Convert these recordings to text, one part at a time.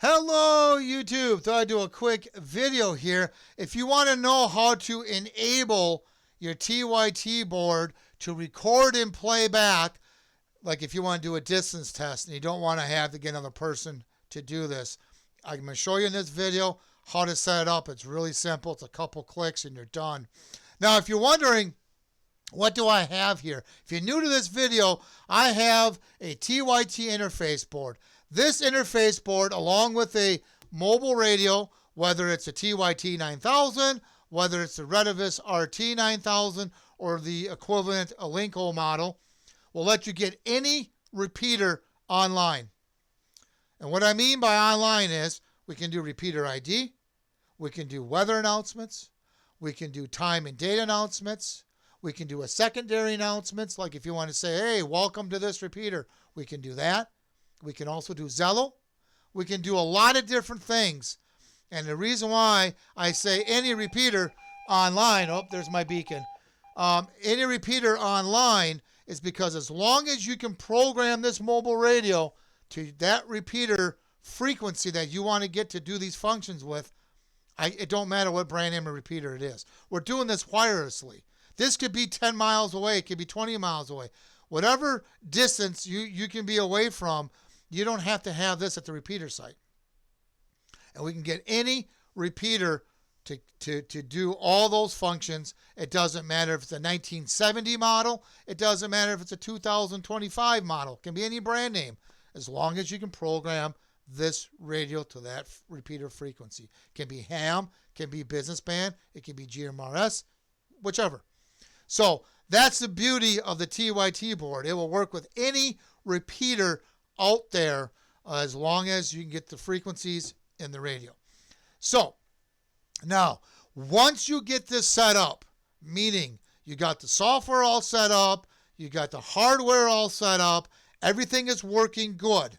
Hello YouTube, thought I'd do a quick video here. If you want to know how to enable your TYT board to record and play back, like if you want to do a distance test and you don't want to have to get another person to do this, I'm going to show you in this video how to set it up. It's really simple. It's a couple clicks and you're done. Now if you're wondering, what do I have here? If you're new to this video, I have a TYT interface board. This interface board, along with a mobile radio, whether it's a tyt9000, whether it's the Retevis RT9700, or the equivalent Alinco model, will let you get any repeater online. And what I mean by online is we can do repeater ID, we can do weather announcements, we can do time and date announcements, we can do a secondary announcements, like if you want to say, hey, welcome to this repeater, we can do that. We can also do Zello. We can do a lot of different things. And the reason why I say any repeater online, oh, there's my beacon. Any repeater online is because as long as you can program this mobile radio to that repeater frequency that you want to get to do these functions with, it don't matter what brand name of repeater it is. We're doing this wirelessly. This could be 10 miles away. It could be 20 miles away. Whatever distance you can be away from, you don't have to have this at the repeater site. And we can get any repeater to do all those functions. It doesn't matter if it's a 1970 model. It doesn't matter if it's a 2025 model. It can be any brand name, as long as you can program this radio to that repeater frequency. It can be ham, it can be business band, it can be GMRS, whichever. So that's the beauty of the TYT board. It will work with any repeater out there as long as you can get the frequencies in the radio. So now, once you get this set up, meaning you got the software all set up, you got the hardware all set up, everything is working good,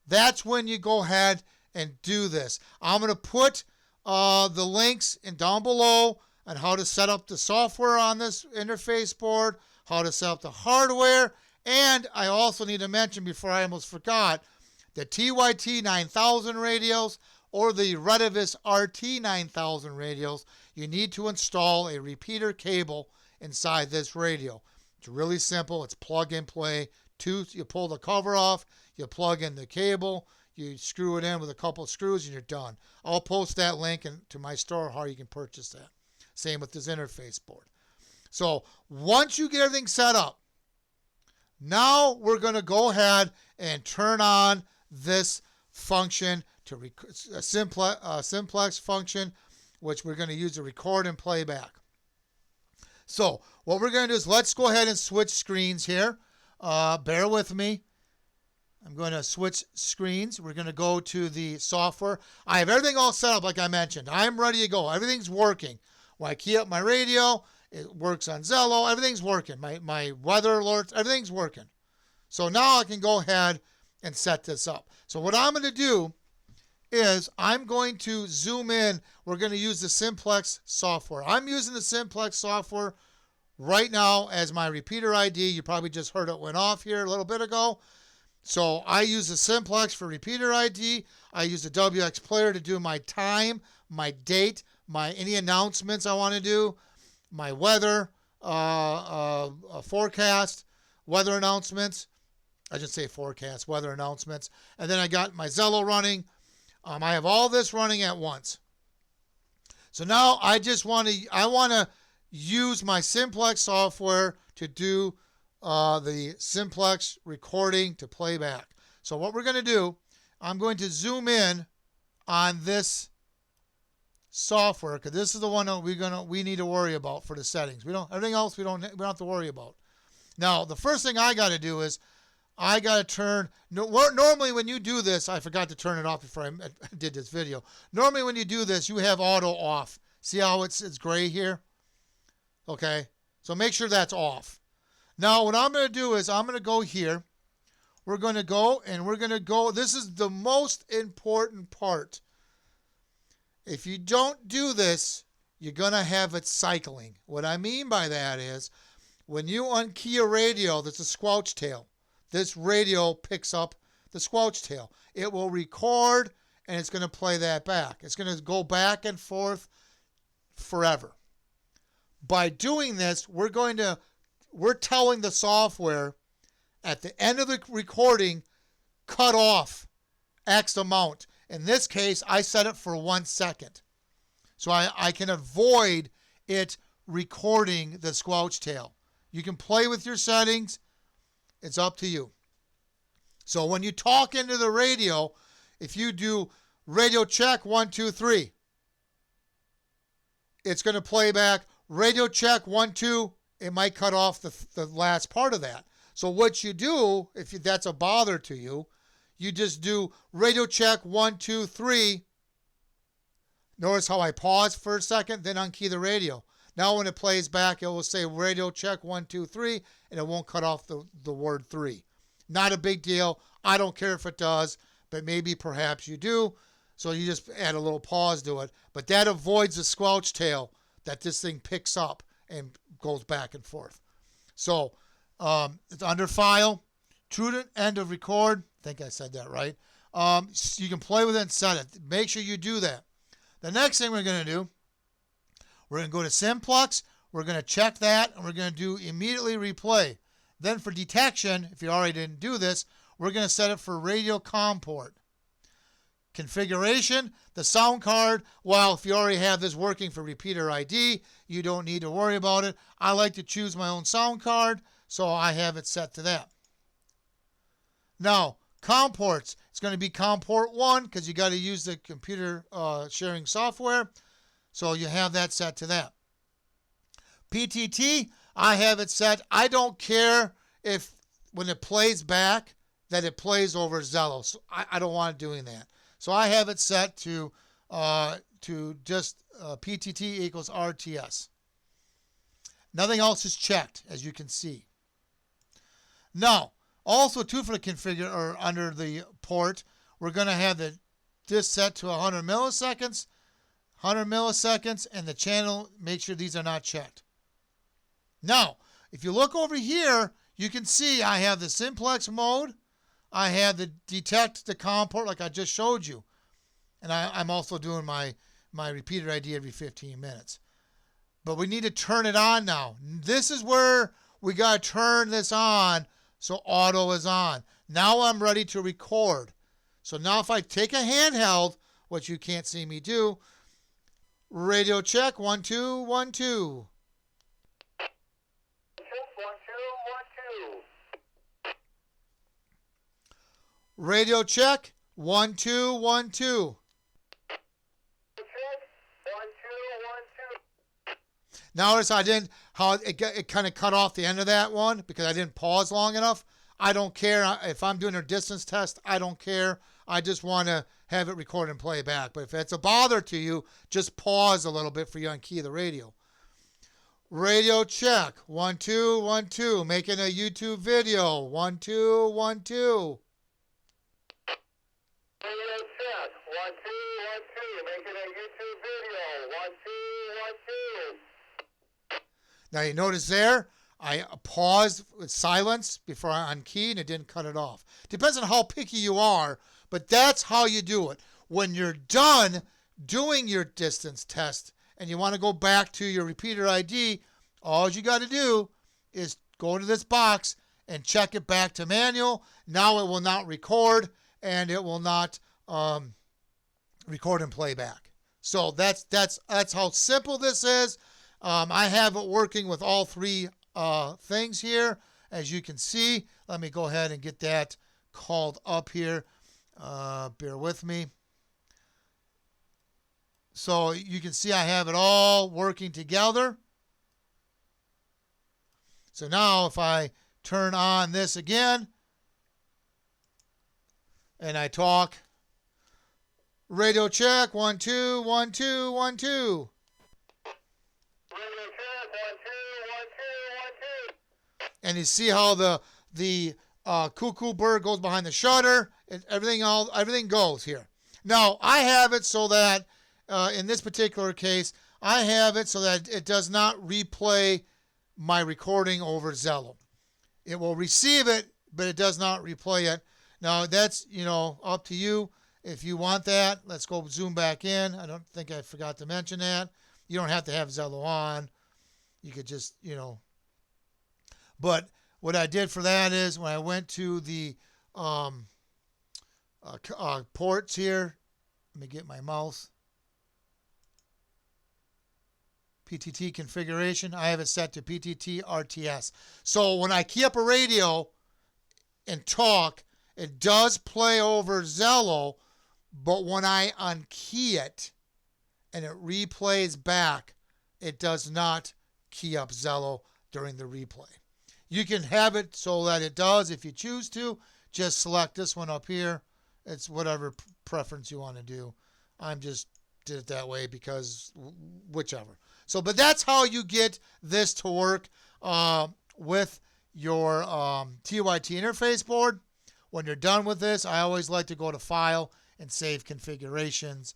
that's when you go ahead and do this. I'm going to put the links down below on how to set up the software on this interface board, how to set up the hardware, and I also need to mention before I almost forgot, the tyt9000 radios or the Retevis RT9000 radios, you need to install a repeater cable inside this radio. It's really simple. It's plug and play. You pull the cover off, you plug in the cable, you screw it in with a couple of screws, and you're done. I'll post that link to my store how you can purchase that. Same with this interface board. So once you get everything set up, now we're going to go ahead and turn on this function, a simplex function, which we're going to use to record and play back. So what we're going to do is let's go ahead and switch screens here. Bear with me. I'm going to switch screens. We're going to go to the software. I have everything all set up like I mentioned. I'm ready to go. Everything's working. When I key up my radio, it works on Zello. Everything's working. My weather alerts, everything's working. So now I can go ahead and set this up. So what I'm going to do is I'm going to zoom in. We're going to use the simplex software. I'm using the simplex software right now as my repeater ID. You probably just heard it went off here a little bit ago. So I use the simplex for repeater ID. I use the WX player to do my time, my date, any announcements I want to do, my weather forecast, weather announcements. I should say forecast, weather announcements. And then I got my Zello running. I have all this running at once. So now I want to use my simplex software to do the simplex recording to playback. So what we're going to do, I'm going to zoom in on this software, because this is the one that we need to worry about for the settings. Everything else we don't have to worry about. Now the first thing I got to do is I got to turn. Normally when you do this, I forgot to turn it off before I did this video. Normally when you do this, you have auto off. See how it's gray here? Okay, so make sure that's off. Now what I'm going to do is I'm going to go here. We're going to go and we're going to go. This is the most important part. If you don't do this, you're going to have it cycling. What I mean by that is when you unkey a radio that's a squelch tail, this radio picks up the squelch tail. It will record and it's going to play that back. It's going to go back and forth forever. By doing this, we're telling the software at the end of the recording, cut off X amount. In this case, I set it for 1 second. So I can avoid it recording the squelch tail. You can play with your settings. It's up to you. So when you talk into the radio, if you do radio check 1, 2, 3, it's going to play back radio check 1, 2. It might cut off the last part of that. So what you do, if that's a bother to you, you just do radio check 1, 2, 3. Notice how I pause for a second, then unkey the radio. Now when it plays back, it will say radio check 1, 2, 3, and it won't cut off the word 3. Not a big deal. I don't care if it does, but maybe perhaps you do. So you just add a little pause to it. But that avoids the squelch tail that this thing picks up and goes back and forth. So it's under file, true to end of record. I think I said that right. You can play with it and set it. Make sure you do that. The next thing we're going to do, we're going to go to simplex. We're going to check that, and we're going to do immediately replay. Then for detection, if you already didn't do this, we're going to set it for radio COM port. Configuration, the sound card. Well, if you already have this working for repeater ID, you don't need to worry about it. I like to choose my own sound card, so I have it set to that. Now, COM ports. It's going to be COM port 1 because you got to use the computer sharing software. So you have that set to that. PTT, I have it set. I don't care if when it plays back that it plays over Zello. So I don't want it doing that. So I have it set to just PTT equals RTS. Nothing else is checked, as you can see. Now, also too for the configure or under the port, we're going to have this set to 100 milliseconds, and the channel, make sure these are not checked. Now, if you look over here, you can see I have the simplex mode. I have the detect the COM port like I just showed you. And I'm also doing my repeater ID every 15 minutes. But we need to turn it on now. This is where we got to turn this on so auto is on. Now I'm ready to record. So now if I take a handheld, which you can't see me do, radio check 1, 2, 1, 2. Radio check 1, 2, 1, 2. Notice I didn't how it kind of cut off the end of that one because I didn't pause long enough. I don't care if I'm doing a distance test. I don't care. I just want to have it record and play back. But if it's a bother to you, just pause a little bit for you on key the radio. Radio check 1, 2, 1, 2. Making a YouTube video 1, 2, 1, 2. Radio check 1, 2, 1, 2. Making a YouTube video 1, 2, 1, 2. Now you notice there, I paused with silence before I unkeyed and it didn't cut it off. Depends on how picky you are, but that's how you do it. When you're done doing your distance test and you want to go back to your repeater ID, all you got to do is go to this box and check it back to manual. Now it will not record and it will not record and play back. So that's how simple this is. I have it working with all three things here, as you can see. Let me go ahead and get that called up here. Bear with me. So you can see I have it all working together. So now if I turn on this again and I talk, radio check 1, 2, 1, 2, 1, 2. And you see how the cuckoo bird goes behind the shutter, and everything goes here. Now I have it so that in this particular case, I have it so that it does not replay my recording over Zello. It will receive it, but it does not replay it. Now that's up to you. if you want that, let's go zoom back in. I don't think I forgot to mention that. You don't have to have Zello on. You could just, but what I did for that is when I went to the ports here, let me get my mouse. PTT configuration, I have it set to PTT RTS. So when I key up a radio and talk, it does play over Zello, but when I unkey it and it replays back, it does not key up Zello during the replay. You can have it so that it does if you choose to. Just select this one up here. It's whatever preference you want to do. I'm just did it that way because whichever. So, but that's how you get this to work with your TYT interface board. When you're done with this, I always like to go to File and Save Configurations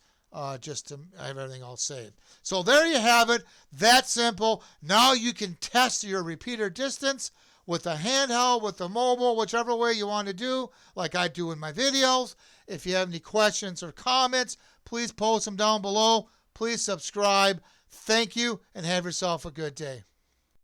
just to have everything all saved. So there you have it. That simple. Now you can test your repeater distance with a handheld, with a mobile, whichever way you want to do, like I do in my videos. If you have any questions or comments, please post them down below. Please subscribe. Thank you, and have yourself a good day.